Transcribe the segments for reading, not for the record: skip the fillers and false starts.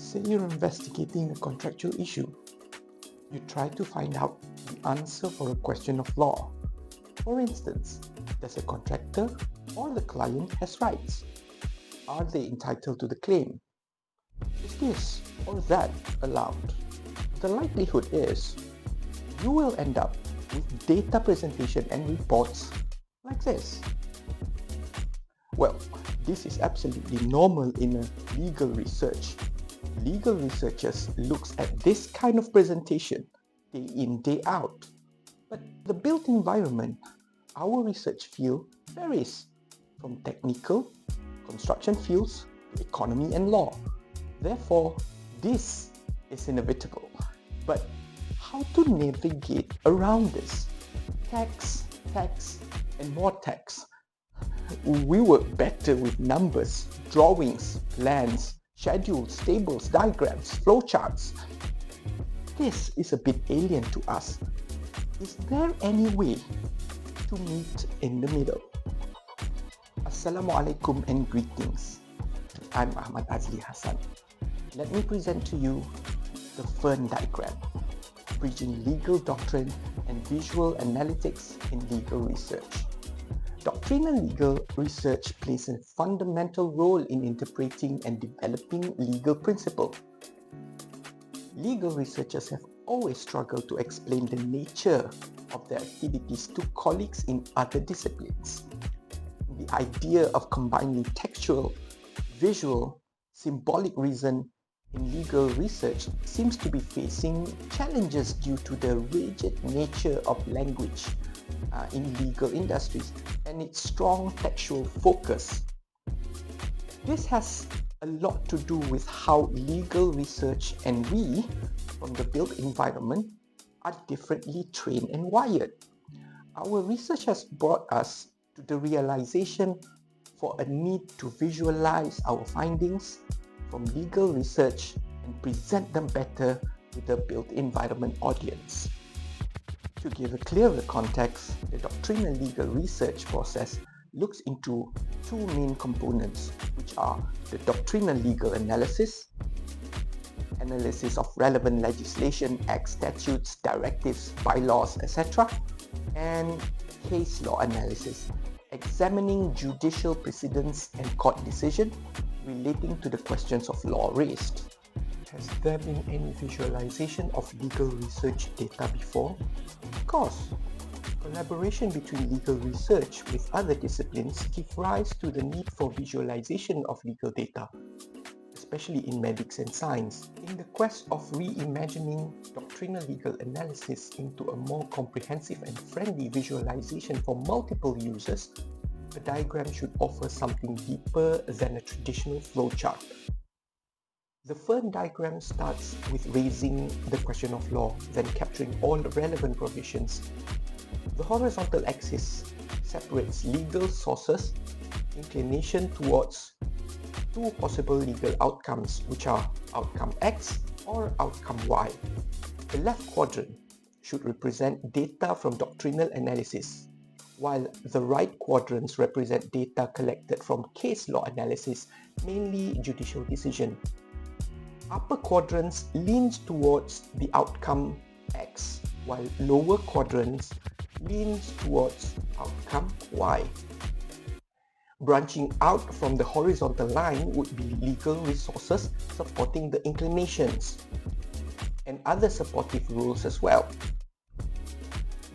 Say you're investigating a contractual issue. You try to find out the answer for a question of law. For instance, does a contractor or the client has rights? Are they entitled to the claim? Is this or that allowed? The likelihood is you will end up with data presentation and reports like this. Well, this is absolutely normal in a legal research. Legal researchers looks at this kind of presentation day in, day out. But the built environment, our research field varies from technical, construction fields to economy and law. Therefore, this is inevitable. But how to navigate around this? Text, and more text. We work better with numbers, drawings, plans, schedules, tables, diagrams, flowcharts. This is a bit alien to us. Is there any way to meet in the middle? Assalamualaikum and greetings. I'm Ahmad Azli Hassan. Let me present to you the Fern Diagram, bridging legal doctrine and visual analytics in legal research. Doctrinal legal research plays a fundamental role in interpreting and developing legal principle. Legal researchers have always struggled to explain the nature of their activities to colleagues in other disciplines. The idea of combining textual, visual, symbolic reason in legal research seems to be facing challenges due to the rigid nature of language in legal industries and its strong textual focus. This has a lot to do with how legal research and we, from the built environment, are differently trained and wired. Our research has brought us to the realization for a need to visualize our findings from legal research and present them better to the built environment audience. To give a clearer context, the doctrinal legal research process looks into two main components, which are the doctrinal legal analysis of relevant legislation, acts, statutes, directives, bylaws, etc., and case law analysis, examining judicial precedents and court decision relating to the questions of law raised. Has there been any visualization of legal research data before? Of course. Collaboration between legal research with other disciplines gives rise to the need for visualization of legal data, especially in medics and science. In the quest of reimagining doctrinal legal analysis into a more comprehensive and friendly visualization for multiple users, a diagram should offer something deeper than a traditional flowchart. The Fern diagram starts with raising the question of law, then capturing all relevant provisions. The horizontal axis separates legal sources, inclination towards two possible legal outcomes, which are outcome X or outcome Y. The left quadrant should represent data from doctrinal analysis, while the right quadrants represent data collected from case law analysis, mainly judicial decision. Upper quadrants leans towards the outcome X, while lower quadrants leans towards outcome Y. Branching out from the horizontal line would be legal resources supporting the inclinations and other supportive rules as well.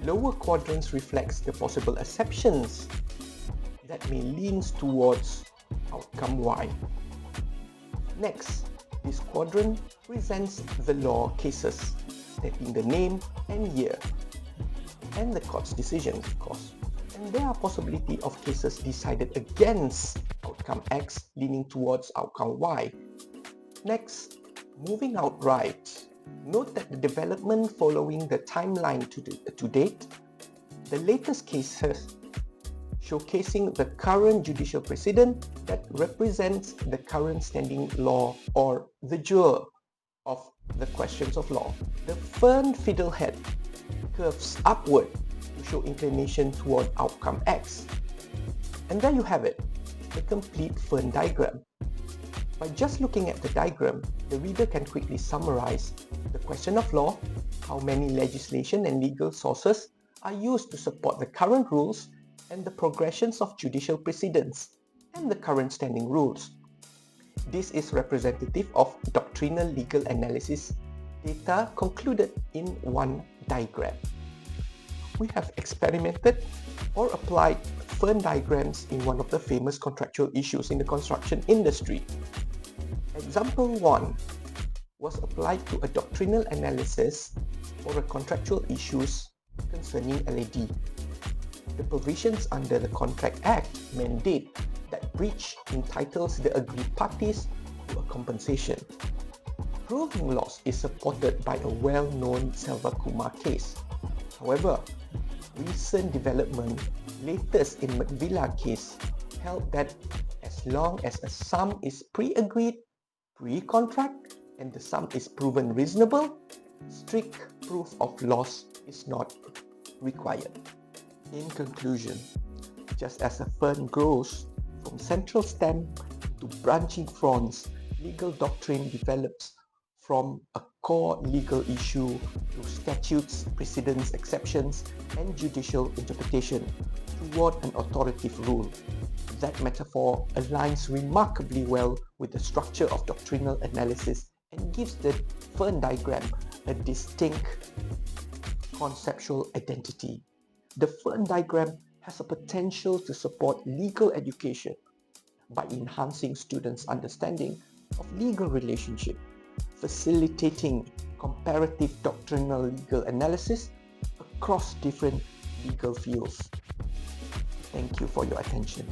Lower quadrants reflects the possible exceptions that may lean towards outcome Y. Next, this quadrant presents the law cases, stating the name and year, and the court's decision, of course. And there are possibility of cases decided against outcome X leaning towards outcome Y. Next, moving out right, note that the development following the timeline to date, the latest cases showcasing the current judicial precedent that represents the current standing law or the jewel of the questions of law. The Fern fiddlehead curves upward to show inclination toward outcome X. And there you have it, the complete Fern diagram. By just looking at the diagram, the reader can quickly summarize the question of law, how many legislation and legal sources are used to support the current rules, and the progressions of judicial precedents and the current standing rules. This is representative of doctrinal legal analysis data concluded in one diagram. We have experimented or applied Fern diagrams in one of the famous contractual issues in the construction industry. Example 1 was applied to a doctrinal analysis for a contractual issues concerning LED. The provisions under the Contract Act mandate that breach entitles the aggrieved parties to a compensation. Proving loss is supported by a well-known Selva-Kumar case. However, recent development, latest in McVilla case, held that as long as a sum is pre-agreed, pre-contract, and the sum is proven reasonable, strict proof of loss is not required. In conclusion, just as a fern grows from central stem to branching fronds, legal doctrine develops from a core legal issue to statutes, precedents, exceptions, and judicial interpretation toward an authoritative rule. That metaphor aligns remarkably well with the structure of doctrinal analysis and gives the Fern diagram a distinct conceptual identity. The Fern diagram has a potential to support legal education by enhancing students' understanding of legal relationship, facilitating comparative doctrinal legal analysis across different legal fields. Thank you for your attention.